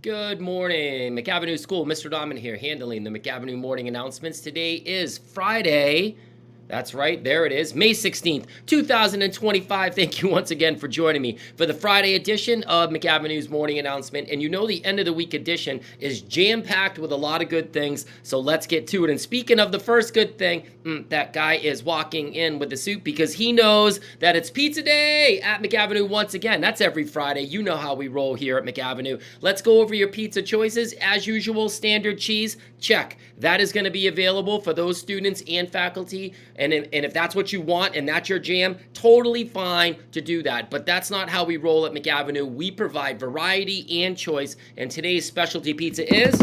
Good morning, McAvinnue's School. Mr. Dahman here, handling the McAvinue morning announcements. Today is Friday. That's right, there it is, May 16th, 2025. Thank you once again for joining me for the Friday edition of McAvinnue's morning announcement. And you know the end of the week edition is jam-packed with a lot of good things, so let's get to it. And speaking of the first good thing, that guy is walking in with the suit because he knows that it's pizza day at McAvinue once again. That's every Friday. You know how we roll here at McAvinue. Let's go over your pizza choices. As usual, standard cheese, check. That is going to be available for those students and faculty. And if that's what you want and that's your jam, totally fine to do that. But that's not how we roll at McAvinue. We provide variety and choice. And today's specialty pizza is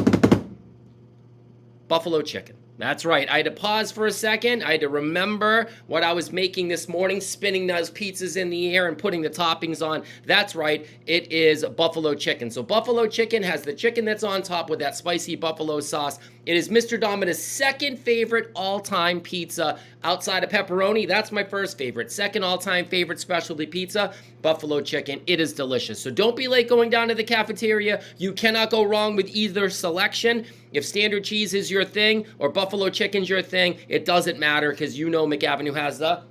buffalo chicken. That's right. I had to pause for a second. I had to remember what I was making this morning, spinning those pizzas in the air and putting the toppings on. That's right. It is buffalo chicken. So buffalo chicken has the chicken that's on top with that spicy buffalo sauce. It is Mr. Dahman's second favorite all-time pizza outside of pepperoni. That's my first favorite. Second all-time favorite specialty pizza, buffalo chicken. It is delicious. So don't be late going down to the cafeteria. You cannot go wrong with either selection. If standard cheese is your thing or buffalo chicken's your thing, it doesn't matter because you know McAvinue has the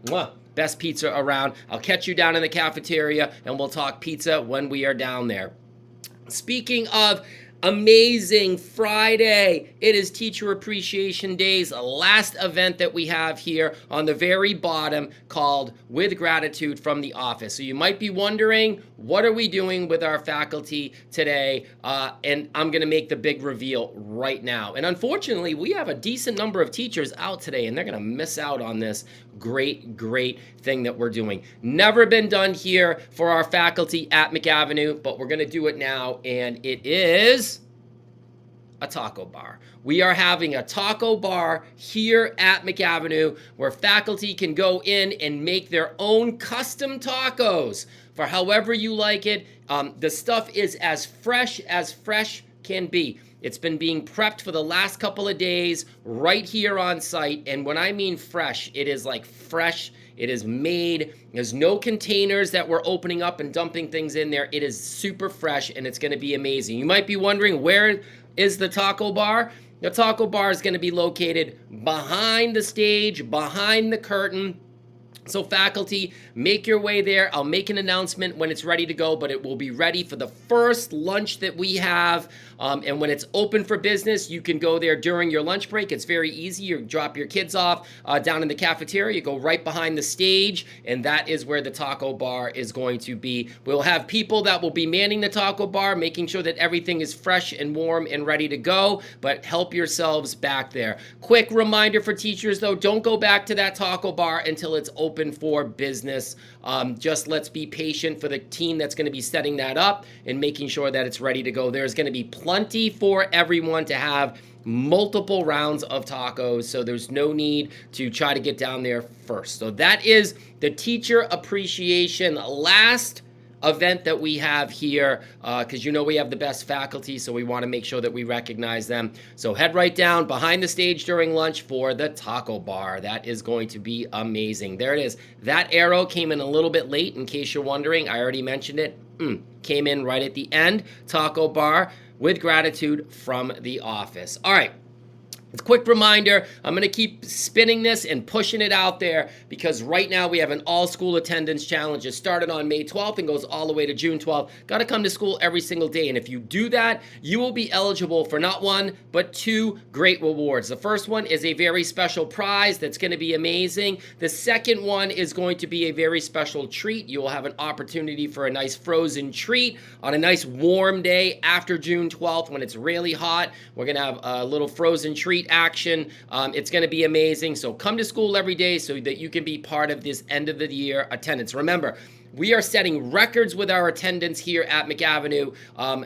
best pizza around. I'll catch you down in the cafeteria and we'll talk pizza when we are down there. Speaking of amazing Friday, it is Teacher Appreciation Day's last event that we have here on the very bottom called With Gratitude from the Office. So you might be wondering, what are we doing with our faculty today? And I'm going to make the big reveal right now. And unfortunately, we have a decent number of teachers out today, and they're going to miss out on this great thing that we're doing. Never been done here for our faculty at McAvinue, but we're going to do it now, and it is a taco bar. We are having a taco bar here at McAvinue where faculty can go in and make their own custom tacos for however you like it. The stuff is as fresh can be. It's been being prepped for the last couple of days right here on site. And when I mean fresh, it is like fresh. It is made. There's no containers that we're opening up and dumping things in there. It is super fresh and it's going to be amazing. You might be wondering, where is the taco bar? The taco bar is going to be located behind the stage, behind the curtain. So faculty, make your way there. I'll make an announcement when it's ready to go, but it will be ready for the first lunch that we have. And when it's open for business, you can go there during your lunch break. It's very easy. You drop your kids off down in the cafeteria. You go right behind the stage, and that is where the taco bar is going to be. We'll have people that will be manning the taco bar, making sure that everything is fresh and warm and ready to go, but help yourselves back there. Quick reminder for teachers, though, don't go back to that taco bar until it's open for business. Just let's be patient for the team that's going to be setting that up and making sure that it's ready to go. There's going to be plenty for everyone to have multiple rounds of tacos, so there's no need to try to get down there first. So that is the Teacher Appreciation last event that we have here, because you know we have the best faculty, so we want to make sure that we recognize them. So head right down behind the stage during lunch for the taco bar. That is going to be amazing. There it is. That arrow came in a little bit late, in case you're wondering. I already mentioned it. Came in right at the end. Taco bar with gratitude from the office. All right. A quick reminder, I'm going to keep spinning this and pushing it out there because right now we have an all-school attendance challenge. It started on May 12th and goes all the way to June 12th. Got to come to school every single day, and if you do that, you will be eligible for not one, but two great rewards. The first one is a very special prize that's going to be amazing. The second one is going to be a very special treat. You will have an opportunity for a nice frozen treat on a nice warm day after June 12th when it's really hot. We're going to have a little frozen treat action. It's going to be amazing. So come to school every day so that you can be part of this end of the year attendance. Remember, we are setting records with our attendance here at McAvinue.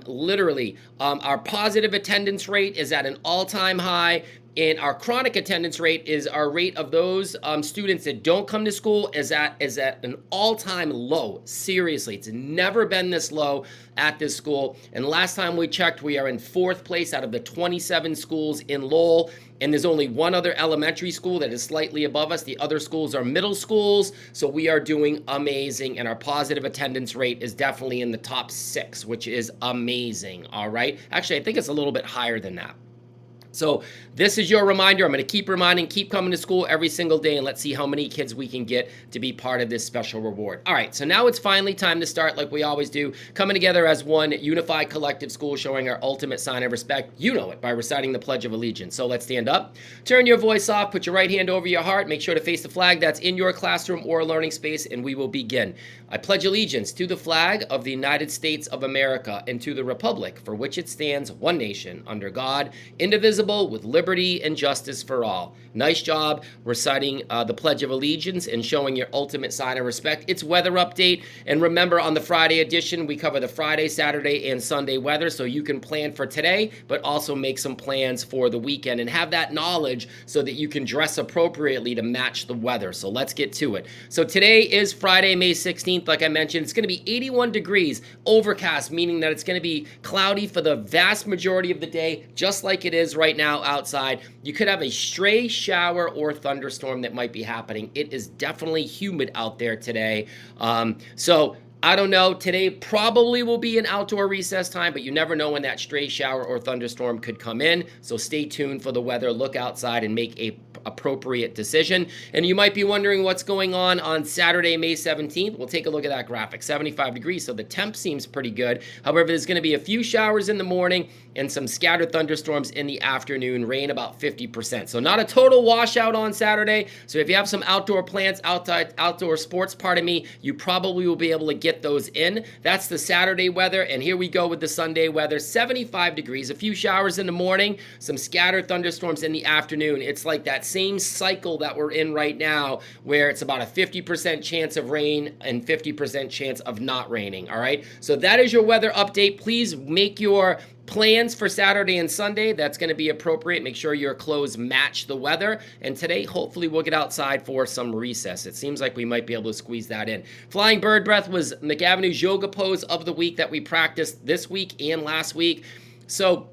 Literally, our positive attendance rate is at an all-time high. And our chronic attendance rate is our rate of those students that don't come to school is at an all-time low. Seriously, it's never been this low at this school. And last time we checked, we are in 4th place out of the 27 schools in Lowell. and there's only one other elementary school that is slightly above us. The other schools are middle schools, so we are doing amazing, and our positive attendance rate is definitely in the top 6, which is amazing, all right? Actually, I think it's a little bit higher than that. So this is your reminder. I'm going to keep reminding, keep coming to school every single day, and let's see how many kids we can get to be part of this special reward. All right, so now it's finally time to start like we always do, coming together as one unified collective school, showing our ultimate sign of respect. You know it by reciting the Pledge of Allegiance. So let's stand up, turn your voice off, put your right hand over your heart, make sure to face the flag that's in your classroom or learning space, and we will begin. I pledge allegiance to the flag of the United States of America and to the republic for which it stands, one nation, under God, indivisible, with liberty and justice for all. Nice job reciting the Pledge of Allegiance and showing your ultimate sign of respect. It's weather update, and remember, on the Friday edition, we cover the Friday, Saturday, and Sunday weather, so you can plan for today, but also make some plans for the weekend and have that knowledge so that you can dress appropriately to match the weather. So let's get to it. So today is Friday, May 16th. Like I mentioned, it's going to be 81 degrees, overcast, meaning that it's going to be cloudy for the vast majority of the day, just like it is right now outside. You could have a stray shower or thunderstorm that might be happening. It is definitely humid out there today. So I don't know. Today probably will be an outdoor recess time, but you never know when that stray shower or thunderstorm could come in. So stay tuned for the weather. Look outside and make a appropriate decision. And you might be wondering what's going on Saturday, May 17th. We'll take a look at that graphic. 75 degrees, so the temp seems pretty good. However, there's going to be a few showers in the morning and some scattered thunderstorms in the afternoon, rain about 50%. So not a total washout on Saturday. So if you have some outdoor plans, outdoor sports, pardon me, you probably will be able to get those in. That's the Saturday weather, and here we go with the Sunday weather. 75 degrees, a few showers in the morning, some scattered thunderstorms in the afternoon. It's like that same cycle that we're in right now, where it's about a 50% chance of rain and 50% chance of not raining, all right? So that is your weather update. Please make your plans for Saturday and Sunday. That's going to be appropriate. Make sure your clothes match the weather. And today, hopefully, we'll get outside for some recess. It seems like we might be able to squeeze that in. Flying bird breath was McAvinnue's yoga pose of the week that we practiced this week and last week. So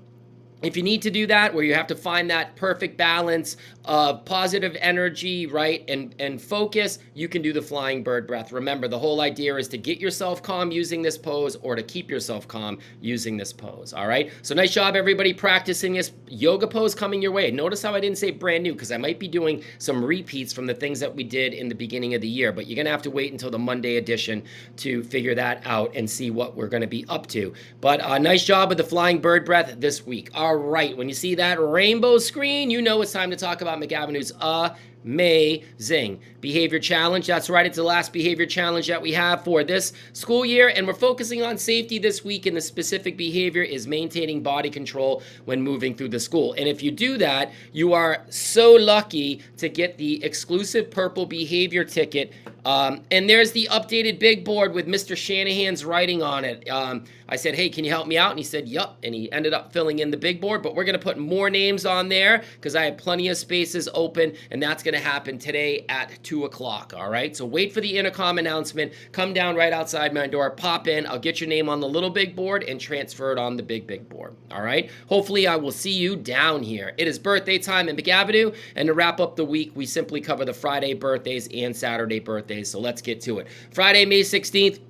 if you need to do that, where you have to find that perfect balance of positive energy, right, and focus, you can do the flying bird breath. Remember, the whole idea is to get yourself calm using this pose, or to keep yourself calm using this pose, all right? So nice job, everybody, practicing this yoga pose coming your way. Notice how I didn't say brand new, because I might be doing some repeats from the things that we did in the beginning of the year, but you're going to have to wait until the Monday edition to figure that out and see what we're going to be up to. But nice job with the flying bird breath this week. All right, when you see that rainbow screen, you know it's time to talk about McAvinnue's amazing behavior challenge. That's right, it's the last behavior challenge that we have for this school year, and we're focusing on safety this week, and the specific behavior is maintaining body control when moving through the school. And if you do that, you are so lucky to get the exclusive purple behavior ticket. And there's the updated big board with Mr. Shanahan's writing on it. I said, hey, can you help me out? And he said, yup. And he ended up filling in the big board, but we're going to put more names on there because I have plenty of spaces open, and that's going to happen today at 2 o'clock, all right? So wait for the intercom announcement. Come down right outside my door, pop in. I'll get your name on the little big board and transfer it on the big board, all right? Hopefully, I will see you down here. It is birthday time in McAvinue, and to wrap up the week, we simply cover the Friday birthdays and Saturday birthdays, so let's get to it. Friday, May 16th,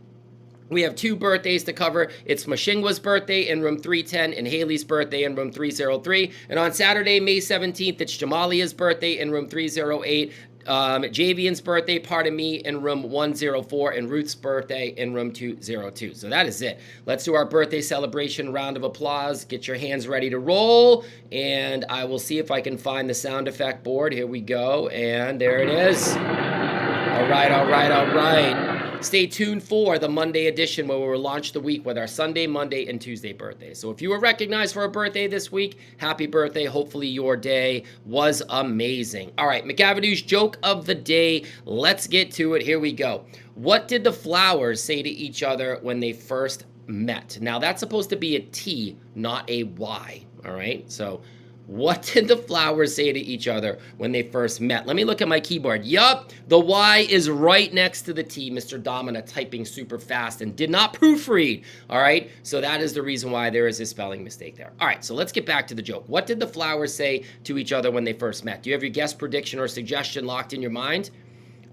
we have 2 birthdays to cover. It's Mashingwa's birthday in room 310 and Haley's birthday in room 303. And on Saturday, May 17th, it's Jamalia's birthday in room 308. Javian's birthday, pardon me, in room 104, and Ruth's birthday in room 202. So that is it. Let's do our birthday celebration round of applause. Get your hands ready to roll, and I will see if I can find the sound effect board. Here we go, and there it is. All right, all right, all right. Stay tuned for the Monday edition, where we will launch the week with our Sunday, Monday, and Tuesday birthdays. So if you were recognized for a birthday this week, happy birthday. Hopefully your day was amazing. All right, McAvinnue's joke of the day. Let's get to it. Here we go. What did the flowers say to each other when they first met? Now, that's supposed to be a T, not a Y. All right, so What did the flowers say to each other when they first met? Let me look at my keyboard. Yup, the Y is right next to the T. Mr. Domina typing super fast and did not proofread. All right, so that is the reason why there is a spelling mistake there. All right, so let's get back to the joke. What did the flowers say to each other when they first met? Do you have your guess, prediction, or suggestion locked in your mind?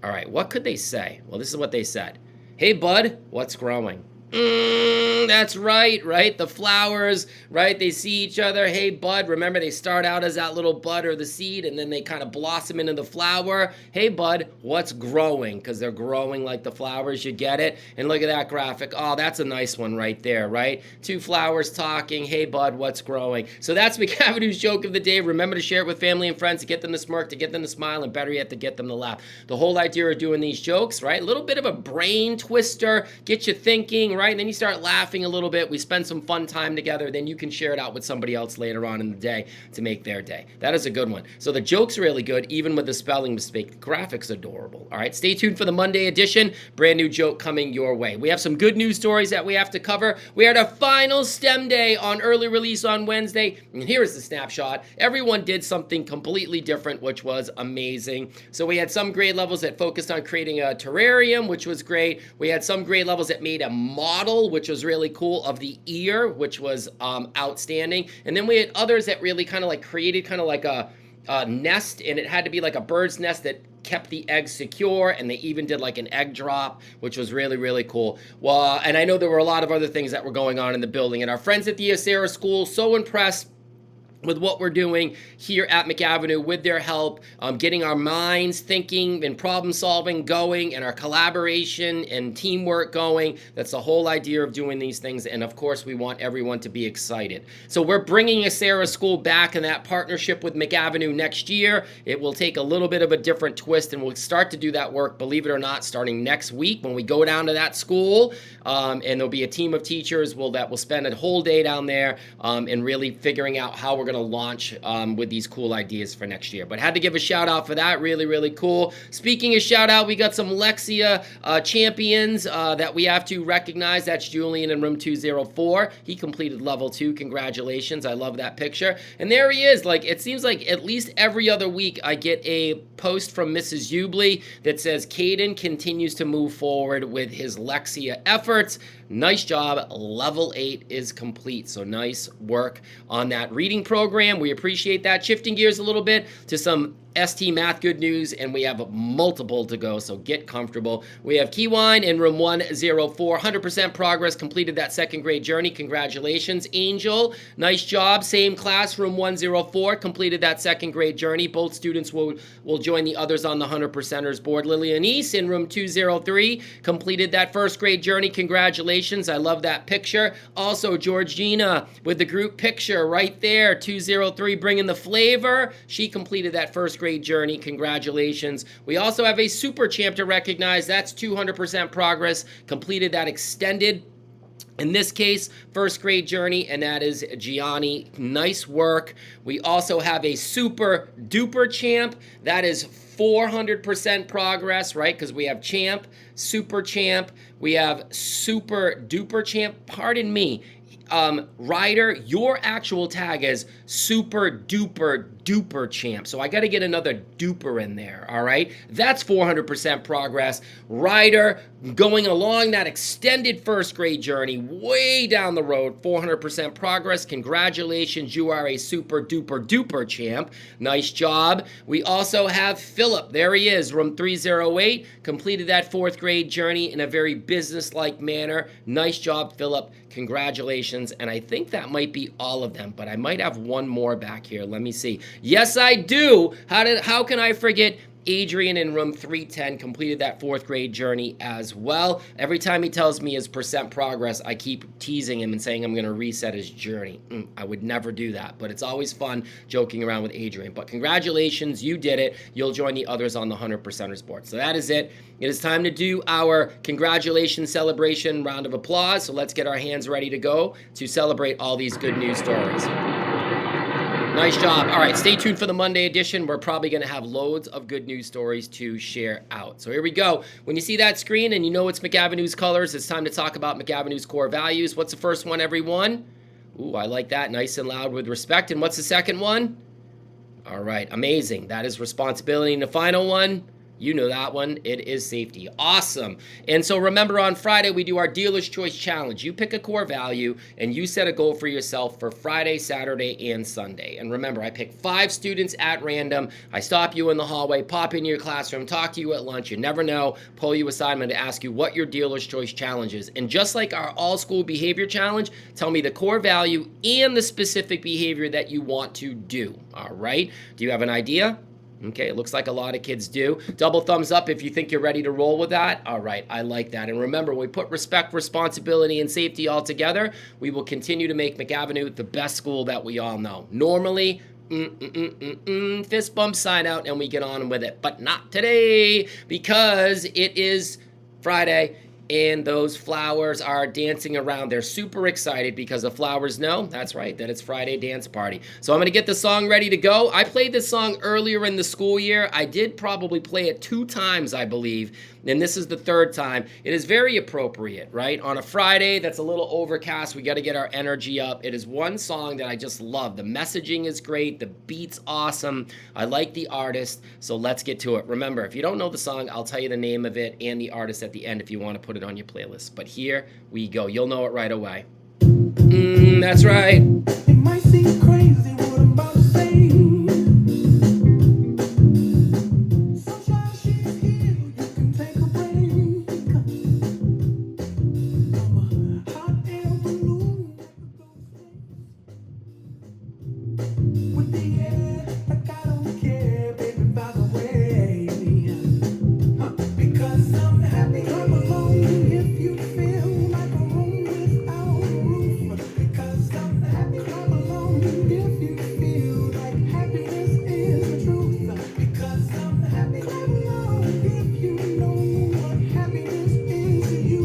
All right, what could they say? Well, this is what they said. Hey, bud, what's growing? That's right? The flowers, right? They see each other. Hey, bud. Remember, they start out as that little bud or the seed, and then they kind of blossom into the flower. Hey, bud, what's growing? Because they're growing like the flowers. You get it? And look at that graphic. Oh, that's a nice one right there, right? Two flowers talking. Hey, bud, what's growing? So that's McAvinnue's joke of the day. Remember to share it with family and friends to get them to smirk, to get them to smile, and better yet, to get them to laugh. The whole idea of doing these jokes, right? A little bit of a brain twister, get you thinking, right? And then you start laughing a little bit. We spend some fun time together. Then you can share it out with somebody else later on in the day to make their day. That is a good one. So the joke's really good, even with the spelling mistake. The graphic's adorable. All right, stay tuned for the Monday edition. Brand new joke coming your way. We have some good news stories that we have to cover. We had our final STEM day on early release on Wednesday. And here's the snapshot. Everyone did something completely different, which was amazing. So we had some grade levels that focused on creating a terrarium, which was great. We had some grade levels that made a model, which was really cool, of the ear, which was outstanding. And then we had others that really kind of like created kind of like a nest, and it had to be like a bird's nest that kept the eggs secure, and they even did like an egg drop, which was really, really cool. Well, and I know there were a lot of other things that were going on in the building, and our friends at the Acera School, so impressed with what we're doing here at McAvinue with their help, getting our minds thinking and problem solving going, and our collaboration and teamwork going. That's the whole idea of doing these things. And of course, we want everyone to be excited. So we're bringing Acera School back in that partnership with McAvinue next year. It will take a little bit of a different twist, and we'll start to do that work, believe it or not, starting next week when we go down to that school. And there'll be a team of teachers that will spend a whole day down there and really figuring out how we're going to launch with these cool ideas for next year. But had to give a shout out for that. Really, really cool. Speaking of shout out, we got some Lexia champions that we have to recognize. That's Julian in room 204. He completed level 2. Congratulations. I love that picture. And there he is. Like, it seems like at least every other week I get a post from Mrs. Ubley that says Caden continues to move forward with his Lexia efforts. Nice job. Level 8 is complete. So nice work on that reading program. We appreciate that. Shifting gears a little bit to some ST Math good news, and we have multiple to go, so get comfortable. We have Keywine in room 104, 100% progress, completed that second grade journey. Congratulations. Angel, nice job. Same class, room 104, completed that second grade journey. Both students will join the others on the 100%ers board. Lillian East in room 203, completed that first grade journey. Congratulations. I love that picture. Also, Georgina with the group picture right there, 203, bringing the flavor. She completed that first grade journey. Congratulations. We also have a super champ to recognize. That's 200% progress, completed that extended, in this case, first grade journey, and that is Gianni. Nice work. We also have a super duper champ. That is 400% progress, right? Because we have champ, super champ, we have super duper champ. Pardon me. Ryder, your actual tag is super duper duper champ. So I got to get another duper in there. All right. That's 400% progress. Ryder going along that extended first grade journey way down the road, 400% progress. Congratulations. You are a super duper duper champ. Nice job. We also have Philip. There he is. Room 308. Completed that fourth grade journey in a very business-like manner. Nice job, Philip. Congratulations. And I think that might be all of them, but I might have one more back here. Let me see. Yes, I do. How can I forget Adrian in room 310 completed that fourth grade journey as well. Every time he tells me his percent progress, I keep teasing him and saying I'm going to reset his journey. I would never do that, but it's always fun joking around with Adrian. But congratulations, you did it. You'll join the others on the 100%ers board. So that is it. It is time to do our congratulations celebration round of applause. So let's get our hands ready to go to celebrate all these good news stories. Nice job. All right, stay tuned for the Monday edition. We're probably going to have loads of good news stories to share out. So here we go. When you see that screen and you know it's McAvinnue's colors, it's time to talk about McAvinnue's core values. What's the first one, everyone? Ooh, I like that. Nice and loud with respect. And what's the second one? All right, amazing. That is responsibility. And the final one, you know that one. It is safety. Awesome. And so remember, on Friday, we do our Dealer's Choice Challenge. You pick a core value and you set a goal for yourself for Friday, Saturday, and Sunday. And remember, I pick 5 students at random. I stop you in the hallway, pop into your classroom, talk to you at lunch. You never know. Pull you aside. I'm going to ask you what your Dealer's Choice Challenge is. And just like our all-school behavior challenge, tell me the core value and the specific behavior that you want to do. All right? Do you have an idea? Okay, it looks like a lot of kids do. Double thumbs up if you think you're ready to roll with that. All right, I like that. And remember, when we put respect, responsibility, and safety all together, we will continue to make McAvinue the best school that we all know. Normally, fist bump, sign out, and we get on with it. But not today, because it is Friday and those flowers are dancing around. They're super excited because the flowers know, that's right, that it's Friday dance party. So I'm going to get the song ready to go. I played this song earlier in the school year. I did probably play it 2 times, I believe, and this is the 3rd time. It is very appropriate, right? On a Friday that's a little overcast, we got to get our energy up. It is one song that I just love. The messaging is great. The beat's awesome. I like the artist, so let's get to it. Remember, if you don't know the song, I'll tell you the name of it and the artist at the end if you want to put it on your playlist. But here we go. You'll know it right away. That's right. It might seem crazy what I'm about to say. Sunshine, she's here. You can take a break. I'm a hot air balloon with the air like I don't care, baby. By the way, because I'm happy. Come along if you feel like a room without a roof. Because I'm happy. Come along if you feel like happiness is the truth. Because I'm happy. Come along if you know what happiness is to you.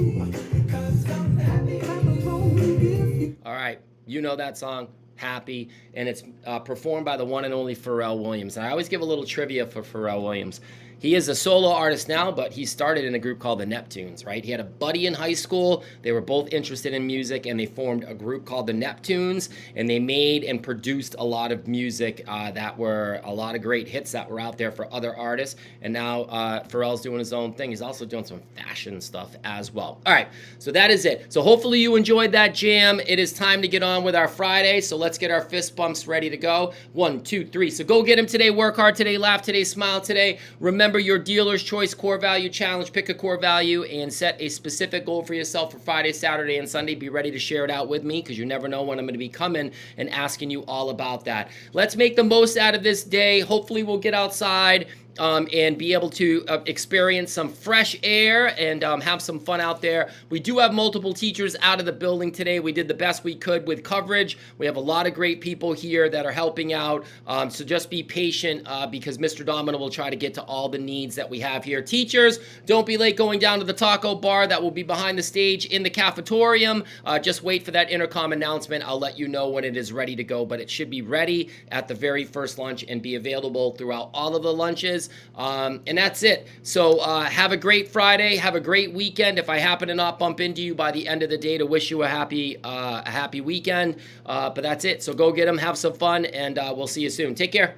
Because I'm happy. Come along if you. All right, you know that song, Happy, and it's performed by the one and only Pharrell Williams. And I always give a little trivia for Pharrell Williams. He is a solo artist now, but he started in a group called the Neptunes, right? He had a buddy in high school. They were both interested in music, and they formed a group called the Neptunes, and they made and produced a lot of music that were a lot of great hits that were out there for other artists. And now Pharrell's doing his own thing. He's also doing some fashion stuff as well. All right, so that is it. So hopefully you enjoyed that jam. It is time to get on with our Friday, so let's get our fist bumps ready to go. 1, 2, 3. So go get them today. Work hard today. Laugh today. Smile today. Remember your Dealer's Choice Core Value Challenge. Pick a core value and set a specific goal for yourself for Friday, Saturday, and Sunday. Be ready to share it out with me because you never know when I'm going to be coming and asking you all about that. Let's make the most out of this day. Hopefully we'll get outside and be able to experience some fresh air and have some fun out there. We do have multiple teachers out of the building today. We did the best we could with coverage. We have a lot of great people here that are helping out. So just be patient because Mr. Domino will try to get to all the needs that we have here. Teachers, don't be late going down to the taco bar that will be behind the stage in the cafetorium. Just wait for that intercom announcement. I'll let you know when it is ready to go, but it should be ready at the very first lunch and be available throughout all of the lunches. And that's it. So have a great Friday. Have a great weekend. If I happen to not bump into you by the end of the day, to wish you a happy weekend. But that's it. So go get them. Have some fun, and we'll see you soon. Take care.